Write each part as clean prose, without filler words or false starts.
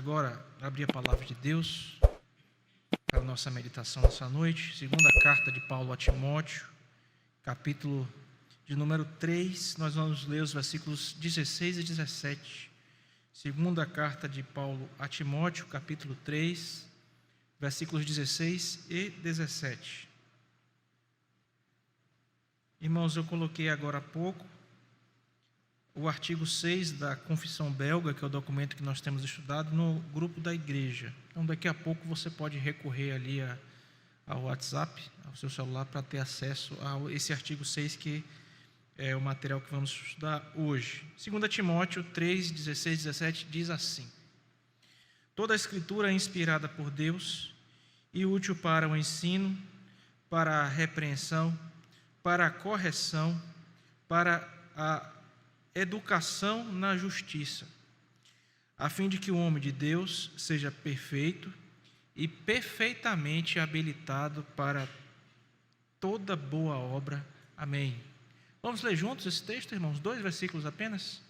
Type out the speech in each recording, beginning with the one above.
agora abrir a palavra de Deus para a nossa meditação nessa noite. Segunda carta de Paulo a Timóteo, capítulo de número 3, nós vamos ler os versículos 16 e 17. Segunda carta de Paulo a Timóteo, capítulo 3, versículos 16 e 17. Irmãos, eu coloquei agora há pouco o artigo 6 da Confissão Belga, que é o documento que nós temos estudado, no grupo da igreja. Então, daqui a pouco você pode recorrer ali ao WhatsApp, ao seu celular, para ter acesso a esse artigo 6, que é o material que vamos estudar hoje. 2 Timóteo 3, 16 e 17 diz assim: Toda a Escritura é inspirada por Deus e útil para o ensino, para a repreensão, para a correção, para a educação na justiça, a fim de que o homem de Deus seja perfeito e perfeitamente habilitado para toda boa obra. Amém. Vamos ler juntos esse texto, irmãos? 2 versículos apenas.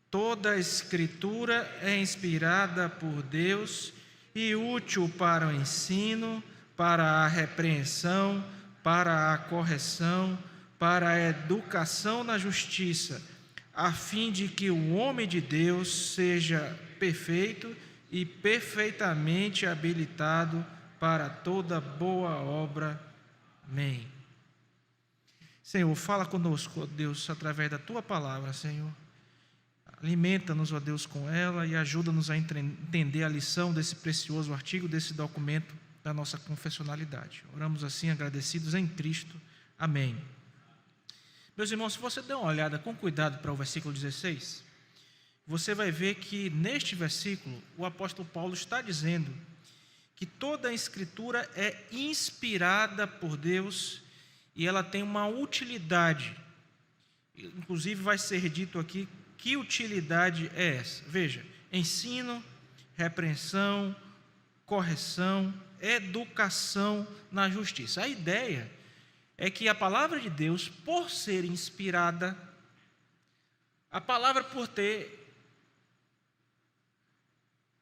Toda a Escritura é inspirada por Deus e útil para o ensino, para a repreensão, para a correção, para a educação na justiça, a fim de que o homem de Deus seja perfeito e perfeitamente habilitado para toda boa obra. Amém. Senhor, fala conosco, ó Deus, através da Tua palavra, Senhor. Alimenta-nos, ó Deus, com ela e ajuda-nos a entender a lição desse precioso artigo, desse documento da nossa confessionalidade. Oramos assim, agradecidos em Cristo. Amém. Meus irmãos, se você der uma olhada com cuidado para o versículo 16, você vai ver que neste versículo o apóstolo Paulo está dizendo que toda a Escritura é inspirada por Deus e ela tem uma utilidade. Inclusive vai ser dito aqui que utilidade é essa. Veja, ensino, repreensão, correção, educação na justiça. A ideia é que a palavra de Deus, por ser inspirada, a palavra por ter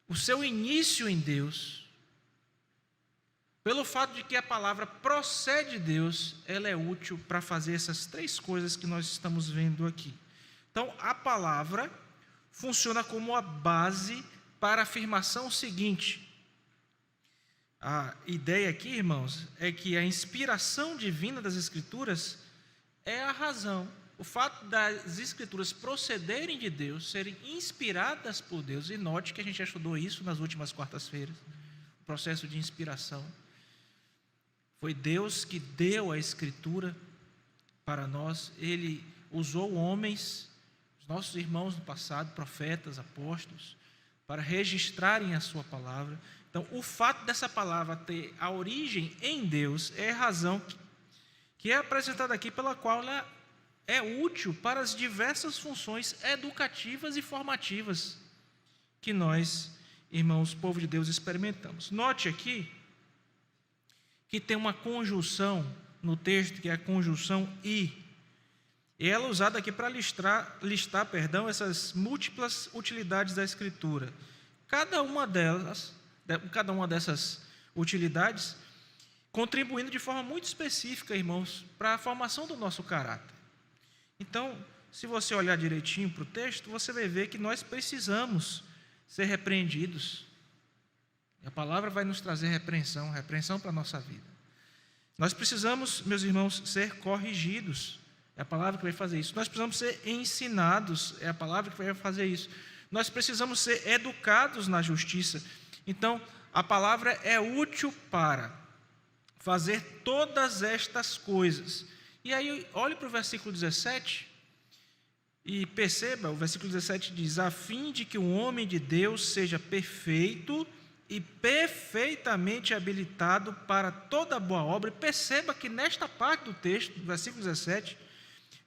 o seu início em Deus, pelo fato de que a palavra procede de Deus, ela é útil para fazer essas 3 coisas que nós estamos vendo aqui. Então, a palavra funciona como a base para a afirmação seguinte. A ideia aqui, irmãos, é que a inspiração divina das Escrituras é a razão. O fato das Escrituras procederem de Deus, serem inspiradas por Deus, e note que a gente já estudou isso nas últimas quartas-feiras, o processo de inspiração. Foi Deus que deu a Escritura para nós, Ele usou homens, os nossos irmãos no passado, profetas, apóstolos, para registrarem a sua palavra. Então, o fato dessa palavra ter a origem em Deus é a razão que é apresentada aqui, pela qual ela é útil para as diversas funções educativas e formativas que nós, irmãos, povo de Deus, experimentamos. Note aqui que tem uma conjunção no texto, que é a conjunção e ela é usada aqui para listar, essas múltiplas utilidades da Escritura. Cada uma dessas utilidades contribuindo de forma muito específica, irmãos, para a formação do nosso caráter. Então, se você olhar direitinho para o texto, você vai ver que nós precisamos ser repreendidos. A palavra vai nos trazer repreensão para a nossa vida. Nós precisamos, meus irmãos, ser corrigidos. É a palavra que vai fazer isso. Nós precisamos ser ensinados. É a palavra que vai fazer isso. Nós precisamos ser educados na justiça. Então, a palavra é útil para fazer todas estas coisas. E aí, olhe para o versículo 17 e perceba, o versículo 17 diz: a fim de que o homem de Deus seja perfeito e perfeitamente habilitado para toda boa obra. E perceba que nesta parte do texto, do versículo 17,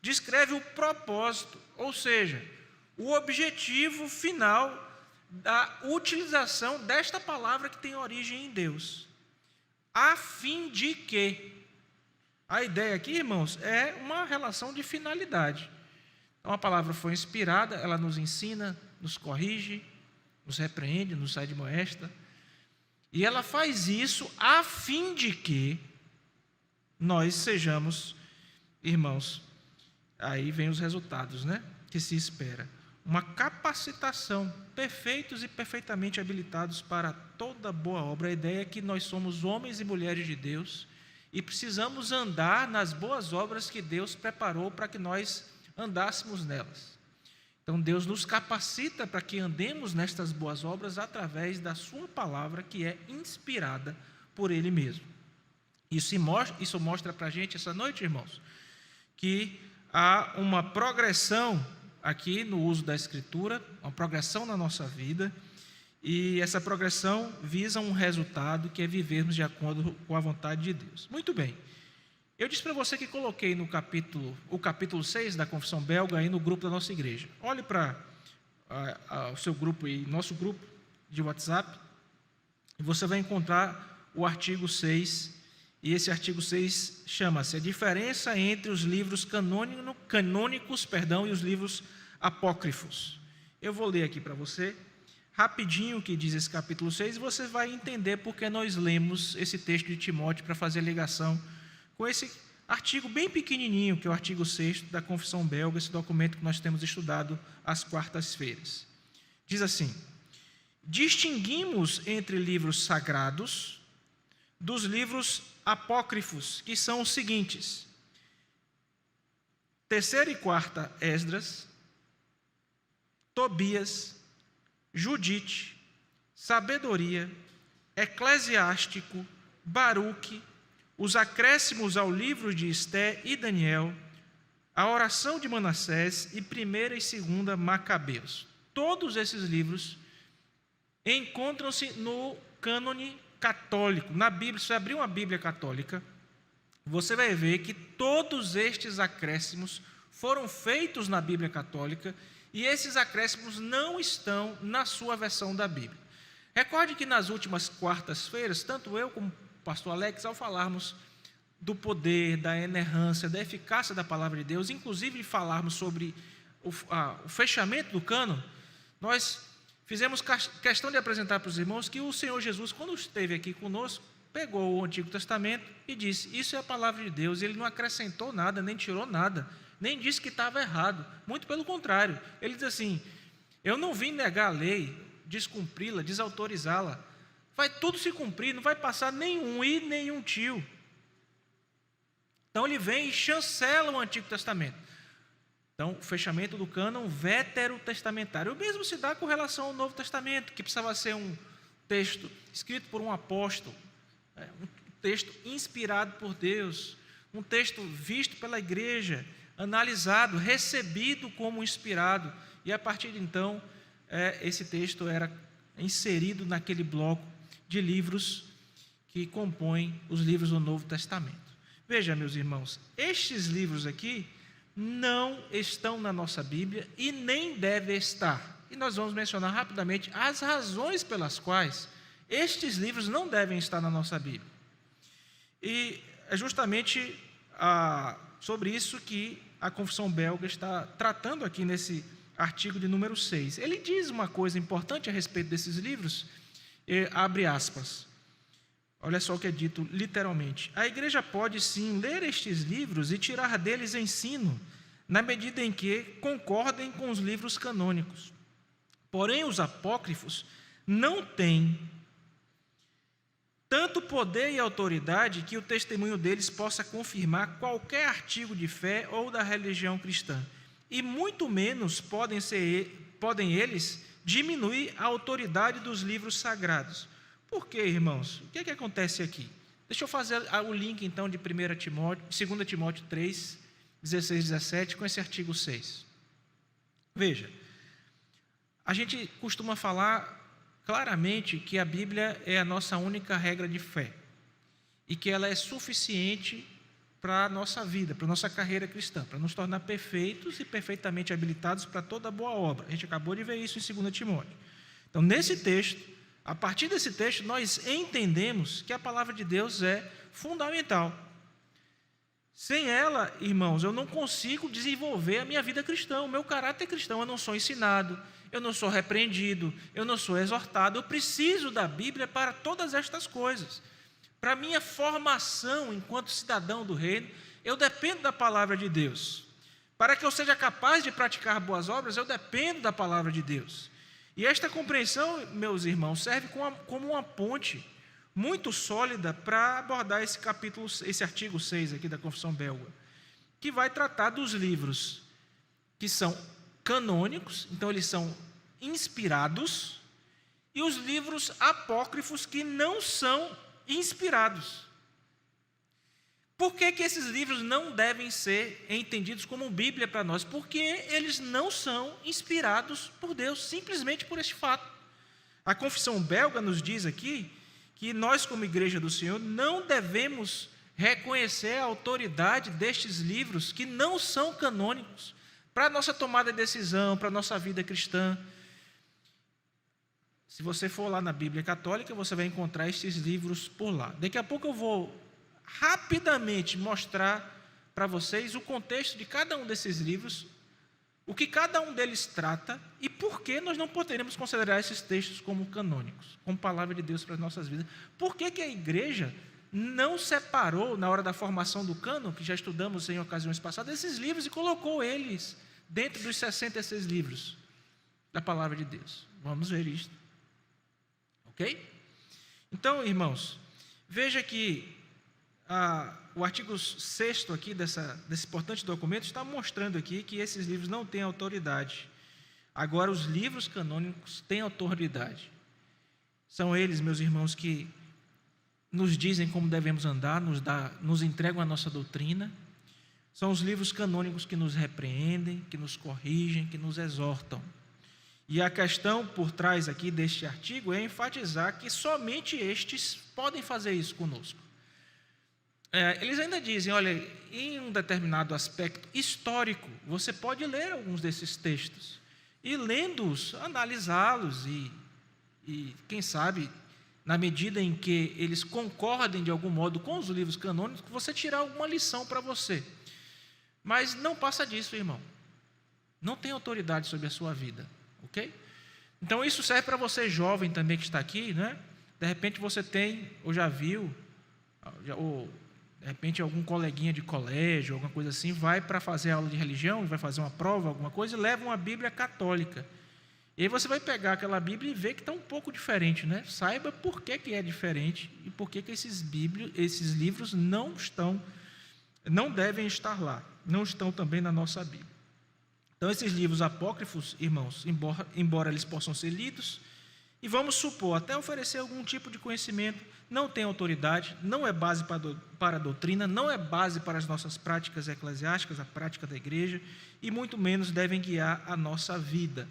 descreve o propósito, ou seja, o objetivo final da utilização desta palavra que tem origem em Deus. A fim de que? A ideia aqui, irmãos, é uma relação de finalidade. Então, a palavra foi inspirada, ela nos ensina, nos corrige, nos repreende, nos admoesta. E ela faz isso a fim de que nós sejamos, irmãos, aí vem os resultados, né? Que se espera. Uma capacitação, perfeitos e perfeitamente habilitados para toda boa obra. A ideia é que nós somos homens e mulheres de Deus e precisamos andar nas boas obras que Deus preparou para que nós andássemos nelas. Então Deus nos capacita para que andemos nestas boas obras através da sua palavra, que é inspirada por Ele mesmo. Isso mostra para a gente essa noite, irmãos, que há uma progressão aqui no uso da Escritura, uma progressão na nossa vida, e essa progressão visa um resultado que é vivermos de acordo com a vontade de Deus. Muito bem. Eu disse para você que coloquei no o capítulo 6 da Confissão Belga aí no grupo da nossa igreja. Olhe para o seu grupo e nosso grupo de WhatsApp, e você vai encontrar o artigo 6, e esse artigo 6 chama-se A Diferença entre os livros canônicos e os livros apócrifos. Eu vou ler aqui para você, rapidinho, o que diz esse capítulo 6, e você vai entender porque nós lemos esse texto de Timóteo para fazer ligação com esse artigo bem pequenininho, que é o artigo 6 da Confissão Belga, esse documento que nós temos estudado às quartas-feiras. Diz assim: distinguimos entre livros sagrados dos livros apócrifos, que são os seguintes: 3ª e 4ª Esdras, Tobias, Judite, Sabedoria, Eclesiástico, Baruque, os acréscimos ao livro de Esté e Daniel, a oração de Manassés e 1ª e 2ª Macabeus. Todos esses livros encontram-se no cânone católico. Na Bíblia, se você abrir uma Bíblia católica, você vai ver que todos estes acréscimos foram feitos na Bíblia católica e esses acréscimos não estão na sua versão da Bíblia. Recorde que nas últimas quartas-feiras, tanto eu como o pastor Alex, ao falarmos do poder, da inerrância, da eficácia da palavra de Deus, inclusive falarmos sobre o fechamento do cânon, nós fizemos questão de apresentar para os irmãos que o Senhor Jesus, quando esteve aqui conosco, pegou o Antigo Testamento e disse: isso é a palavra de Deus. Ele não acrescentou nada, nem tirou nada, nem disse que estava errado. Muito pelo contrário, ele diz assim: eu não vim negar a lei, descumpri-la, desautorizá-la. Vai tudo se cumprir, não vai passar nenhum i, nenhum tio. Então ele vem e chancela o Antigo Testamento. Então, o fechamento do cânon veterotestamentário. O mesmo se dá com relação ao Novo Testamento, que precisava ser um texto escrito por um apóstolo, um texto inspirado por Deus, um texto visto pela igreja, analisado, recebido como inspirado, e a partir de então, esse texto era inserido naquele bloco de livros que compõem os livros do Novo Testamento. Veja, meus irmãos, estes livros aqui não estão na nossa Bíblia e nem devem estar. E nós vamos mencionar rapidamente as razões pelas quais estes livros não devem estar na nossa Bíblia. E é justamente sobre isso que a Confissão Belga está tratando aqui nesse artigo de número 6. Ele diz uma coisa importante a respeito desses livros, abre aspas. Olha só o que é dito literalmente. A igreja pode sim ler estes livros e tirar deles ensino, na medida em que concordem com os livros canônicos. Porém, os apócrifos não têm tanto poder e autoridade que o testemunho deles possa confirmar qualquer artigo de fé ou da religião cristã. E muito menos podem eles diminuir a autoridade dos livros sagrados. Por quê, irmãos? O que é que acontece aqui? Deixa eu fazer o link, então, de 2 Timóteo 3, 16 e 17, com esse artigo 6. Veja, a gente costuma falar claramente que a Bíblia é a nossa única regra de fé e que ela é suficiente para a nossa vida, para a nossa carreira cristã, para nos tornar perfeitos e perfeitamente habilitados para toda boa obra. A gente acabou de ver isso em 2 Timóteo. Então, nesse texto, a partir desse texto, nós entendemos que a palavra de Deus é fundamental. Sem ela, irmãos, eu não consigo desenvolver a minha vida cristã, o meu caráter cristão. Eu não sou ensinado, eu não sou repreendido, eu não sou exortado. Eu preciso da Bíblia para todas estas coisas. Para minha formação enquanto cidadão do reino, eu dependo da palavra de Deus. Para que eu seja capaz de praticar boas obras, eu dependo da palavra de Deus. E esta compreensão, meus irmãos, serve como uma ponte muito sólida para abordar esse artigo 6 aqui da Confissão Belga, que vai tratar dos livros que são canônicos, então eles são inspirados, e os livros apócrifos que não são inspirados. Por que esses livros não devem ser entendidos como Bíblia para nós? Porque eles não são inspirados por Deus, simplesmente por este fato. A Confissão Belga nos diz aqui que nós, como Igreja do Senhor, não devemos reconhecer a autoridade destes livros que não são canônicos para a nossa tomada de decisão, para a nossa vida cristã. Se você for lá na Bíblia Católica, você vai encontrar estes livros por lá. Daqui a pouco eu vou rapidamente mostrar para vocês o contexto de cada um desses livros, o que cada um deles trata e por que nós não poderemos considerar esses textos como canônicos, como palavra de Deus para as nossas vidas. Por que a igreja não separou, na hora da formação do cânon, que já estudamos em ocasiões passadas, esses livros e colocou eles dentro dos 66 livros da palavra de Deus? Vamos ver isto. Ok? Então, irmãos, veja que o artigo 6º aqui desse importante documento está mostrando aqui que esses livros não têm autoridade. Agora, os livros canônicos têm autoridade. São eles, meus irmãos, que nos dizem como devemos andar, nos entregam a nossa doutrina. São os livros canônicos que nos repreendem, que nos corrigem, que nos exortam. E a questão por trás aqui deste artigo é enfatizar que somente estes podem fazer isso conosco. Eles ainda dizem, olha, em um determinado aspecto histórico, você pode ler alguns desses textos e, lendo-os, analisá-los e, quem sabe, na medida em que eles concordem de algum modo com os livros canônicos, você tirar alguma lição para você. Mas não passa disso, irmão. Não tem autoridade sobre a sua vida, ok? Então isso serve para você jovem também que está aqui, né? De repente você tem, ou já viu, ou de repente algum coleguinha de colégio, alguma coisa assim, vai para fazer aula de religião, vai fazer uma prova, alguma coisa, e leva uma Bíblia católica. E aí você vai pegar aquela Bíblia e ver que está um pouco diferente, né? Saiba por que é diferente e por que esses livros não devem estar lá, não estão também na nossa Bíblia. Então, esses livros apócrifos, irmãos, embora eles possam ser lidos, e vamos supor, até oferecer algum tipo de conhecimento, não tem autoridade, não é base para a doutrina, não é base para as nossas práticas eclesiásticas, a prática da igreja, e muito menos devem guiar a nossa vida.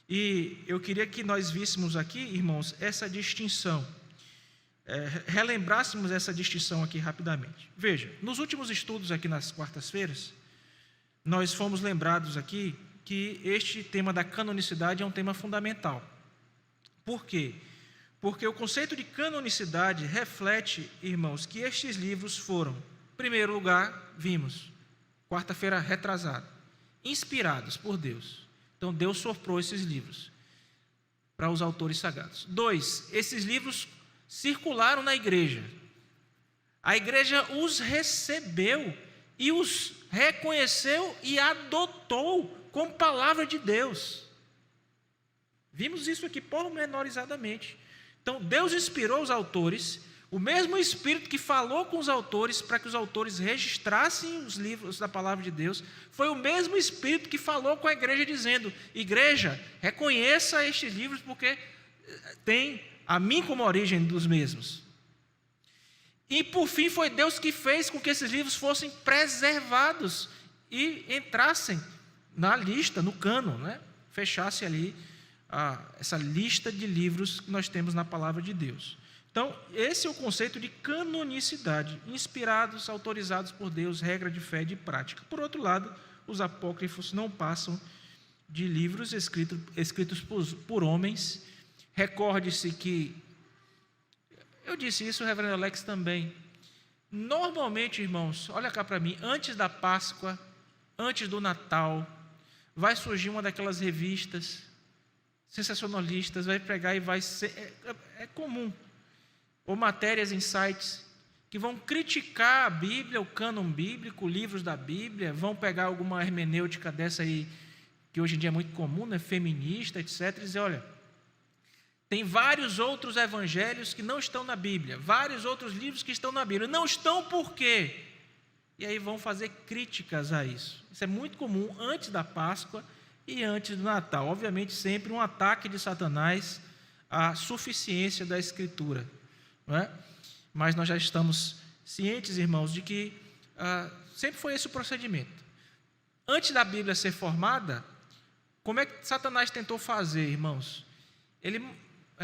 E eu queria que nós víssemos aqui, irmãos, essa distinção, relembrássemos essa distinção aqui rapidamente. Veja, nos últimos estudos aqui nas quartas-feiras, nós fomos lembrados aqui que este tema da canonicidade é um tema fundamental. Por quê? Porque o conceito de canonicidade reflete, irmãos, que estes livros foram, em primeiro lugar, vimos, quarta-feira retrasada, inspirados por Deus. Então, Deus soprou esses livros para os autores sagrados. 2, esses livros circularam na igreja. A igreja os recebeu e os reconheceu e adotou como palavra de Deus. Vimos isso aqui pormenorizadamente. Então, Deus inspirou os autores, o mesmo Espírito que falou com os autores para que os autores registrassem os livros da palavra de Deus, foi o mesmo Espírito que falou com a igreja dizendo, igreja, reconheça estes livros porque tem a mim como origem dos mesmos. E por fim foi Deus que fez com que esses livros fossem preservados e entrassem na lista, no cânon, né? Fechasse ali essa lista de livros que nós temos na palavra de Deus. Então, esse é o conceito de canonicidade, inspirados, autorizados por Deus, regra de fé e de prática. Por outro lado, os apócrifos não passam de livros escritos por homens. Recorde-se que, eu disse isso, o reverendo Alex também, Normalmente, irmãos, olha cá para mim, antes da Páscoa, antes do Natal, vai surgir uma daquelas revistas sensacionalistas, vai pregar e vai ser... É comum. Ou matérias em sites que vão criticar a Bíblia, o cânon bíblico, livros da Bíblia, vão pegar alguma hermenêutica dessa aí, que hoje em dia é muito comum, né, feminista, etc., e dizer, olha, tem vários outros evangelhos que não estão na Bíblia, vários outros livros que estão na Bíblia. Não estão por quê? E aí vão fazer críticas a isso. Isso é muito comum antes da Páscoa e antes do Natal. Obviamente, sempre um ataque de Satanás à suficiência da Escritura. Não é? Mas nós já estamos cientes, irmãos, de que sempre foi esse o procedimento. Antes da Bíblia ser formada, como é que Satanás tentou fazer, irmãos? Ele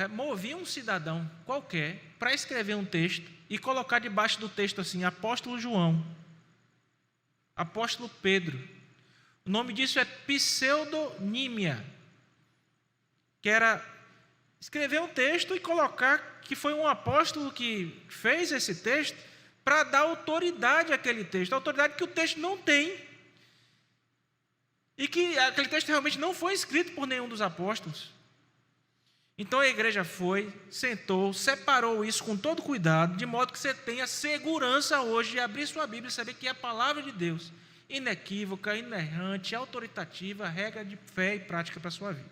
movia um cidadão qualquer para escrever um texto e colocar debaixo do texto assim, apóstolo João, apóstolo Pedro. O nome disso é pseudonímia, que era escrever um texto e colocar que foi um apóstolo que fez esse texto para dar autoridade àquele texto, autoridade que o texto não tem, e que aquele texto realmente não foi escrito por nenhum dos apóstolos. Então a igreja foi, sentou, separou isso com todo cuidado, de modo que você tenha segurança hoje de abrir sua Bíblia e saber que é a palavra de Deus, inequívoca, inerrante, autoritativa, regra de fé e prática para a sua vida.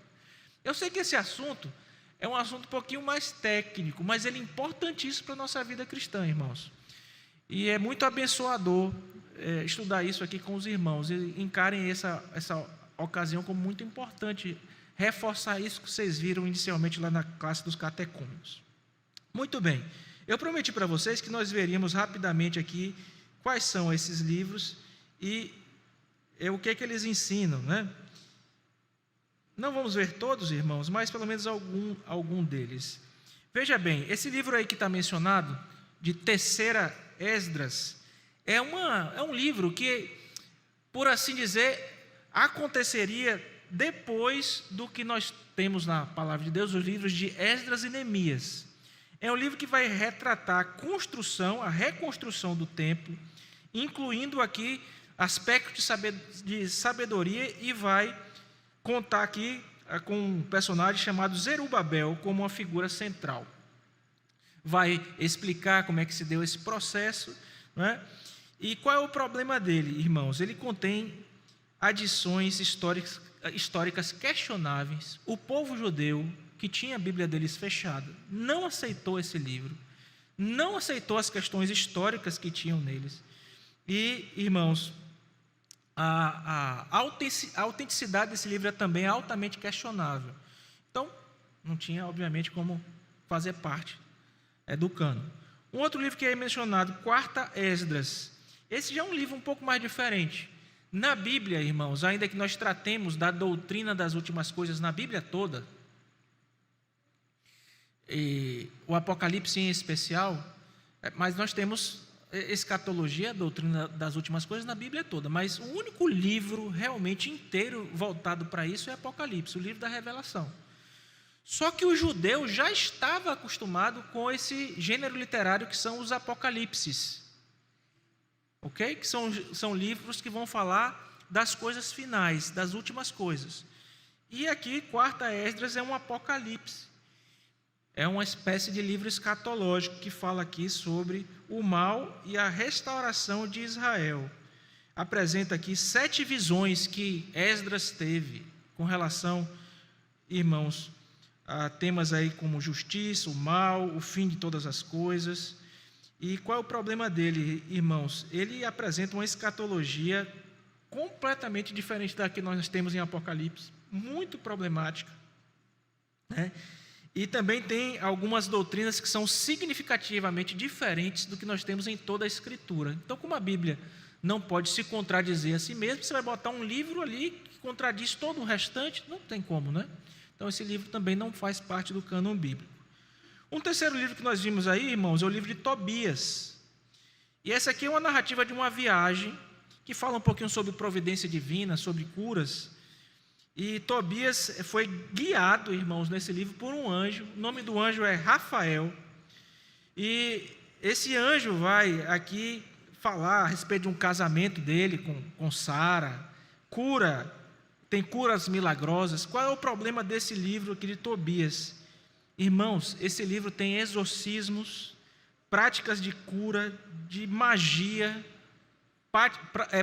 Eu sei que esse assunto é um assunto um pouquinho mais técnico, mas ele é importantíssimo para a nossa vida cristã, irmãos. E é muito abençoador estudar isso aqui com os irmãos, e encarem essa ocasião como muito importante, reforçar isso que vocês viram inicialmente lá na classe dos catecúmenos. Muito bem, eu prometi para vocês que nós veríamos rapidamente aqui quais são esses livros e o que eles ensinam, né? Não vamos ver todos, irmãos, mas pelo menos algum deles. Veja bem, esse livro aí que está mencionado, de Terceira Esdras, é um livro que, por assim dizer, aconteceria depois do que nós temos na Palavra de Deus, os livros de Esdras e Neemias. É um livro que vai retratar a construção, a reconstrução do templo, incluindo aqui aspectos de sabedoria, e vai contar aqui com um personagem chamado Zerubabel como uma figura central. Vai explicar como é que se deu esse processo, não é? E qual é o problema dele, irmãos? Ele contém adições históricas questionáveis. O povo judeu, que tinha a Bíblia deles fechada, não aceitou esse livro, não aceitou as questões históricas que tinham neles. E, irmãos, a autenticidade desse livro é também altamente questionável. Então, não tinha, obviamente, como fazer parte do cânon. Um outro livro que é mencionado, Quarta Esdras. Esse já é um livro um pouco mais diferente. Na Bíblia, irmãos, ainda que nós tratemos da doutrina das últimas coisas na Bíblia toda, e o Apocalipse em especial, mas nós temos escatologia, a doutrina das últimas coisas na Bíblia toda, mas o único livro realmente inteiro voltado para isso é Apocalipse, o livro da revelação. Só que o judeu já estava acostumado com esse gênero literário que são os apocalipses, ok? Que são livros que vão falar das coisas finais, das últimas coisas. E aqui, Quarta Esdras é um apocalipse. É uma espécie de livro escatológico que fala aqui sobre o mal e a restauração de Israel. Apresenta aqui 7 visões que Esdras teve com relação, irmãos, a temas aí como justiça, o mal, o fim de todas as coisas. E qual é o problema dele, irmãos? Ele apresenta uma escatologia completamente diferente da que nós temos em Apocalipse, muito problemática, né? E também tem algumas doutrinas que são significativamente diferentes do que nós temos em toda a Escritura. Então, como a Bíblia não pode se contradizer a si mesma, você vai botar um livro ali que contradiz todo o restante? Não tem como, né? Então, esse livro também não faz parte do cânon bíblico. Um terceiro livro que nós vimos aí, irmãos, é o livro de Tobias. E essa aqui é uma narrativa de uma viagem que fala um pouquinho sobre providência divina, sobre curas. E Tobias foi guiado, irmãos, nesse livro por um anjo. O nome do anjo é Rafael. E esse anjo vai aqui falar a respeito de um casamento dele com Sara, tem curas milagrosas. Qual é o problema desse livro aqui de Tobias? Irmãos, esse livro tem exorcismos, práticas de cura, de magia,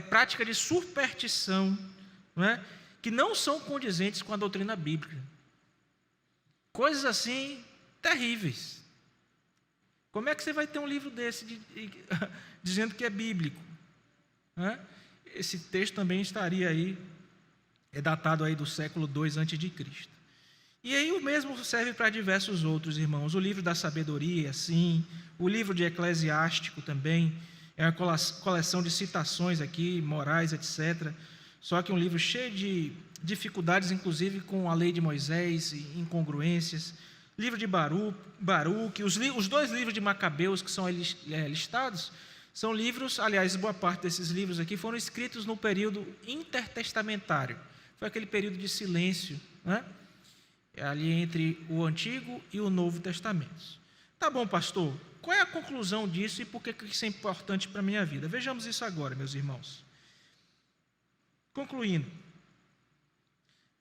prática de superstição, não é? Que não são condizentes com a doutrina bíblica. Coisas assim terríveis. Como é que você vai ter um livro desse dizendo que é bíblico? Né? Esse texto também estaria aí, é datado aí do século II a.C. E aí o mesmo serve para diversos outros, irmãos. O livro da sabedoria, sim. O livro de Eclesiástico também. É uma coleção de citações aqui, morais, etc. Só que um livro cheio de dificuldades, inclusive com a lei de Moisés, incongruências. Livro de Baruque, os dois livros de Macabeus que são listados, são livros, aliás, boa parte desses livros aqui foram escritos no período intertestamentário. Foi aquele período de silêncio, né? Ali entre o Antigo e o Novo Testamento. Tá bom, pastor, qual é a conclusão disso e por que isso é importante para a minha vida? Vejamos isso agora, meus irmãos. Concluindo,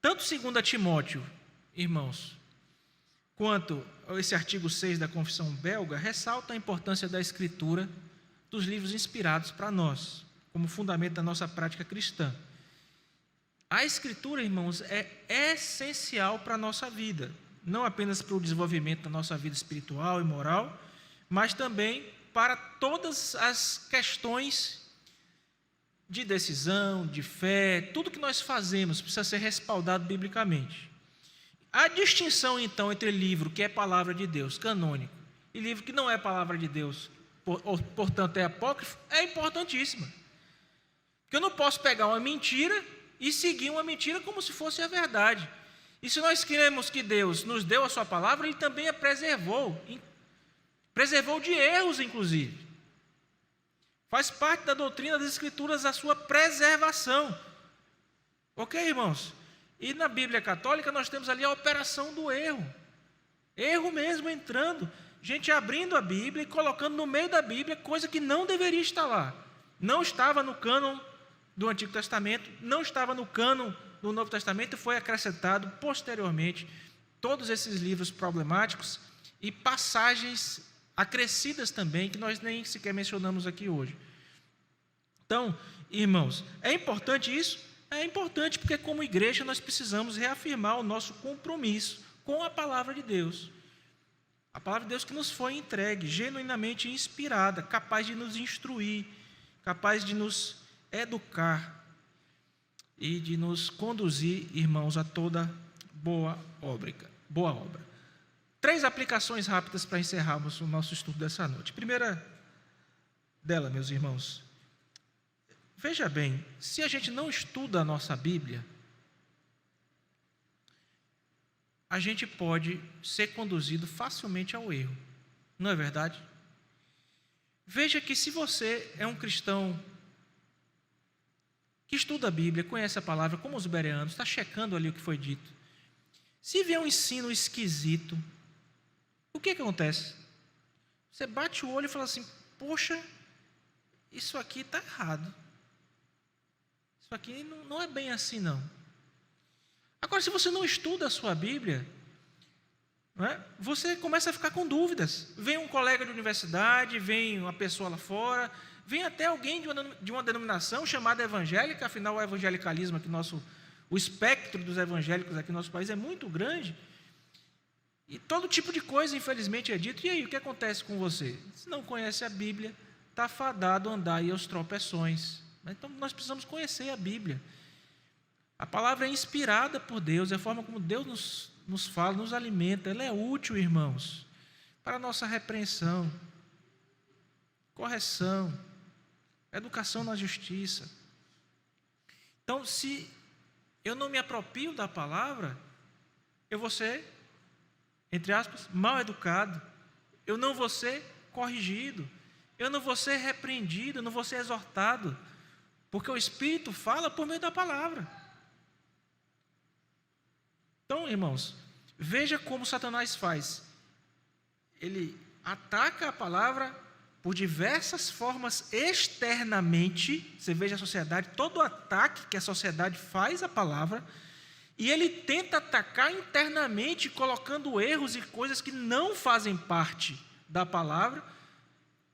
tanto 2 Timóteo, irmãos, quanto esse artigo 6 da Confissão Belga, ressalta a importância da Escritura, dos livros inspirados para nós, como fundamento da nossa prática cristã. A Escritura, irmãos, é essencial para a nossa vida, não apenas para o desenvolvimento da nossa vida espiritual e moral, mas também para todas as questões de decisão, de fé, tudo que nós fazemos precisa ser respaldado biblicamente. A distinção, então, entre livro que é palavra de Deus, canônico, e livro que não é palavra de Deus, portanto é apócrifo, é importantíssima. Porque eu não posso pegar uma mentira e seguir uma mentira como se fosse a verdade. E se nós cremos que Deus nos deu a sua palavra, Ele também a preservou de erros, inclusive. Faz parte da doutrina das Escrituras a sua preservação. Ok, irmãos? E na Bíblia Católica nós temos ali a operação do erro. Erro mesmo entrando, gente abrindo a Bíblia e colocando no meio da Bíblia coisa que não deveria estar lá. Não estava no cânon do Antigo Testamento, não estava no cânon do Novo Testamento e foi acrescentado posteriormente todos esses livros problemáticos e passagens acrescidas também, que nós nem sequer mencionamos aqui hoje. Então, irmãos, é importante isso? É importante porque como igreja nós precisamos reafirmar o nosso compromisso com a palavra de Deus. A palavra de Deus que nos foi entregue, genuinamente inspirada, capaz de nos instruir, capaz de nos educar e de nos conduzir, irmãos, a toda boa obra. 3 aplicações rápidas para encerrarmos o nosso estudo dessa noite. Primeira dela, meus irmãos, veja bem, se a gente não estuda a nossa Bíblia, a gente pode ser conduzido facilmente ao erro, não é verdade? Veja que se você é um cristão que estuda a Bíblia, conhece a palavra, como os bereanos, está checando ali o que foi dito, se vier um ensino esquisito, o que acontece? Você bate o olho e fala assim, poxa, isso aqui está errado. Isso aqui não é bem assim, não. Agora, se você não estuda a sua Bíblia, você começa a ficar com dúvidas. Vem um colega de universidade, vem uma pessoa lá fora, vem até alguém de uma denominação chamada evangélica, afinal o evangelicalismo aqui o espectro dos evangélicos aqui no nosso país é muito grande, e todo tipo de coisa, infelizmente, é dito. E aí, o que acontece com você? Se não conhece a Bíblia, está fadado a andar aí aos tropeções. Então, nós precisamos conhecer a Bíblia. A palavra é inspirada por Deus, é a forma como Deus nos fala, nos alimenta. Ela é útil, irmãos, para a nossa repreensão, correção, educação na justiça. Então, se eu não me aproprio da palavra, eu vou ser, entre aspas, mal educado, eu não vou ser corrigido, eu não vou ser repreendido, eu não vou ser exortado, porque o Espírito fala por meio da palavra. Então, irmãos, veja como Satanás faz. Ele ataca a palavra por diversas formas externamente. Você veja a sociedade, todo o ataque que a sociedade faz à palavra, e ele tenta atacar internamente, colocando erros e coisas que não fazem parte da palavra,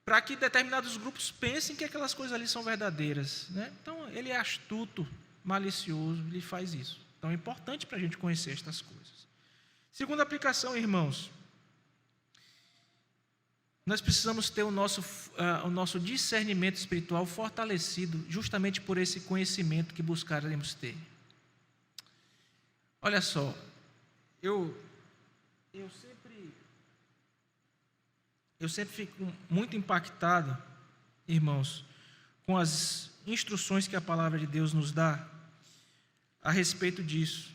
para que determinados grupos pensem que aquelas coisas ali são verdadeiras, né? Então, ele é astuto, malicioso, ele faz isso. Então, é importante para a gente conhecer estas coisas. Segunda aplicação, irmãos, nós precisamos ter o nosso discernimento espiritual fortalecido, justamente por esse conhecimento que buscaremos ter. Olha só, eu sempre fico muito impactado, irmãos, com as instruções que a palavra de Deus nos dá a respeito disso.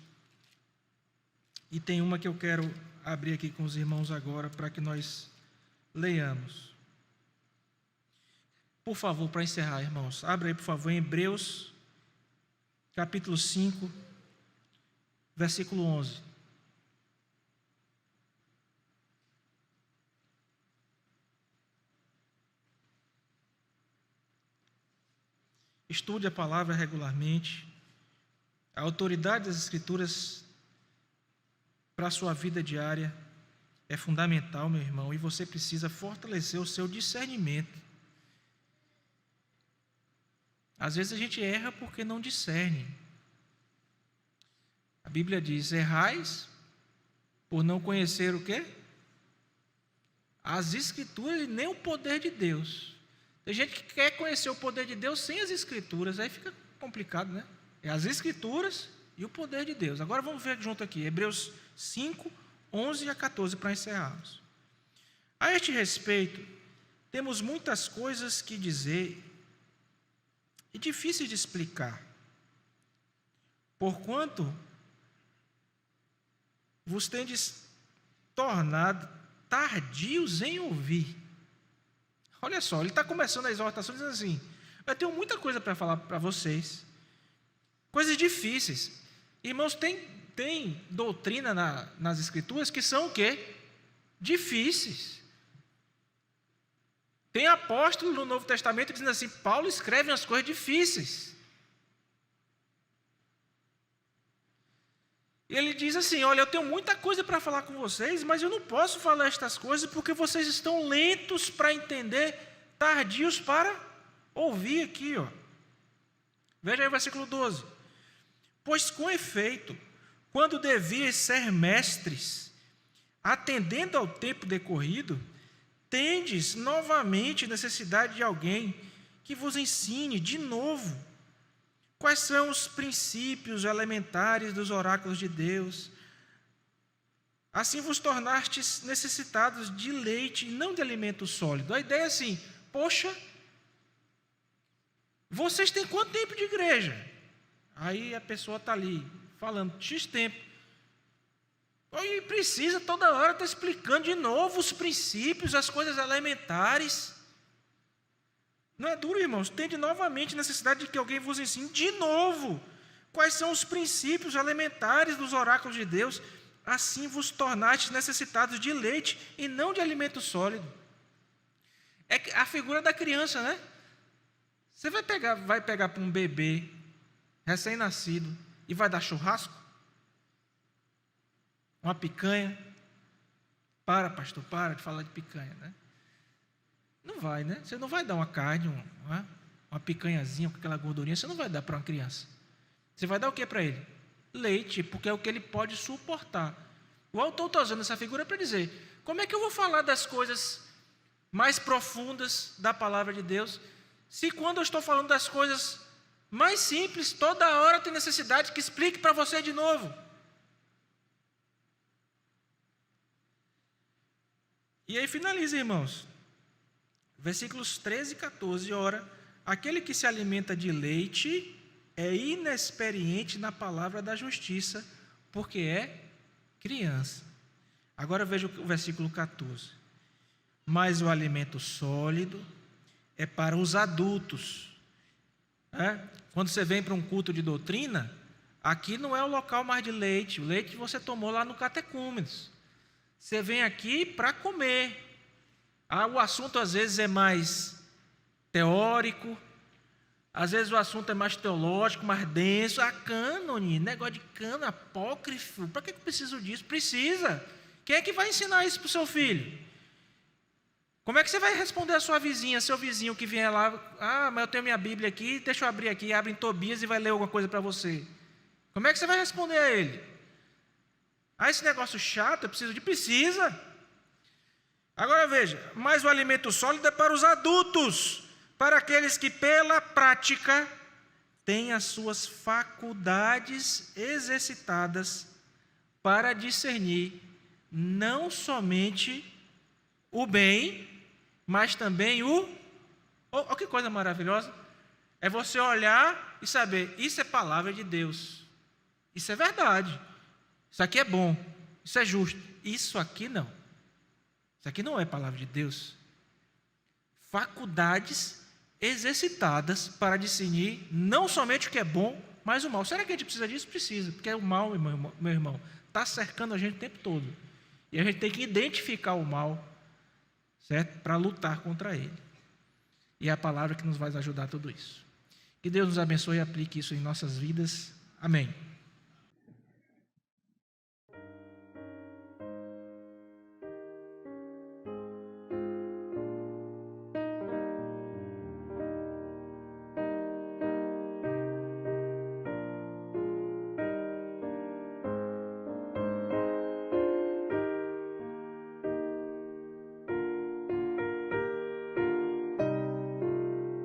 E tem uma que eu quero abrir aqui com os irmãos agora, para que nós leiamos. Por favor, para encerrar, irmãos, abra aí, por favor, em Hebreus, capítulo 5, versículo 11. Estude a palavra regularmente. A autoridade das Escrituras para a sua vida diária é fundamental, meu irmão, e você precisa fortalecer o seu discernimento. Às vezes a gente erra porque não discerne. A Bíblia diz: errais por não conhecer o quê? As Escrituras e nem o poder de Deus. Tem gente que quer conhecer o poder de Deus sem as Escrituras, aí fica complicado, né? É as Escrituras e o poder de Deus. Agora vamos ver junto aqui, Hebreus 5, 11 a 14, para encerrarmos. A este respeito, temos muitas coisas que dizer e difíceis de explicar, porquanto vos tendes tornado tardios em ouvir. Olha só, ele está começando a exortação dizendo assim: eu tenho muita coisa para falar para vocês, coisas difíceis. Irmãos, tem doutrina nas Escrituras que são o quê? Difíceis. Tem apóstolo no Novo Testamento dizendo assim: Paulo escreve umas coisas difíceis. E ele diz assim: olha, eu tenho muita coisa para falar com vocês, mas eu não posso falar estas coisas porque vocês estão lentos para entender, tardios para ouvir aqui, ó. Veja aí o versículo 12. Pois com efeito, quando devias ser mestres, atendendo ao tempo decorrido, tendes novamente necessidade de alguém que vos ensine de novo quais são os princípios elementares dos oráculos de Deus. Assim vos tornastes necessitados de leite e não de alimento sólido. A ideia é assim: poxa, vocês têm quanto tempo de igreja? Aí a pessoa está ali falando X tempo. E precisa toda hora estar explicando de novo os princípios, as coisas elementares. Não é duro, irmãos? Tende novamente necessidade de que alguém vos ensine de novo quais são os princípios elementares dos oráculos de Deus. Assim vos tornastes necessitados de leite e não de alimento sólido. É a figura da criança, né? Você vai pegar para um bebê recém-nascido e vai dar churrasco? Uma picanha? Para, pastor, para de falar de picanha, né? Não vai, né? Você não vai dar uma carne, uma picanhazinha com aquela gordurinha, você não vai dar para uma criança. Você vai dar o que para ele? Leite, porque é o que ele pode suportar. O autor está usando essa figura para dizer: como é que eu vou falar das coisas mais profundas da palavra de Deus, se quando eu estou falando das coisas mais simples, toda hora tem necessidade que explique para você de novo? E aí finaliza, irmãos. Versículos 13 e 14, ora, aquele que se alimenta de leite é inexperiente na palavra da justiça, porque é criança. Agora veja o versículo 14. Mas o alimento sólido é para os adultos. Quando você vem para um culto de doutrina, aqui não é o local mais de leite, o leite você tomou lá no catecúmenos. Você vem aqui para comer. O assunto às vezes é mais teórico, às vezes o assunto é mais teológico, mais denso. Cânone, negócio de cano, apócrifo. Para que eu preciso disso? Precisa. Quem é que vai ensinar isso para o seu filho? Como é que você vai responder a sua vizinha, seu vizinho que vier lá? Mas eu tenho minha Bíblia aqui, deixa eu abrir aqui, abre em Tobias e vai ler alguma coisa para você. Como é que você vai responder a ele? Esse negócio chato, eu preciso de... Precisa. Agora veja, mas o alimento sólido é para os adultos, para aqueles que pela prática têm as suas faculdades exercitadas para discernir não somente o bem, mas também olha que coisa maravilhosa, é você olhar e saber, isso é palavra de Deus, isso é verdade, isso aqui é bom, isso é justo, isso aqui não, isso aqui não é palavra de Deus. Faculdades exercitadas para discernir não somente o que é bom, mas o mal. Será que a gente precisa disso? Precisa, porque o mal, meu irmão, está cercando a gente o tempo todo, e a gente tem que identificar o mal, certo? Para lutar contra ele. E é a palavra que nos vai ajudar a tudo isso. Que Deus nos abençoe e aplique isso em nossas vidas. Amém.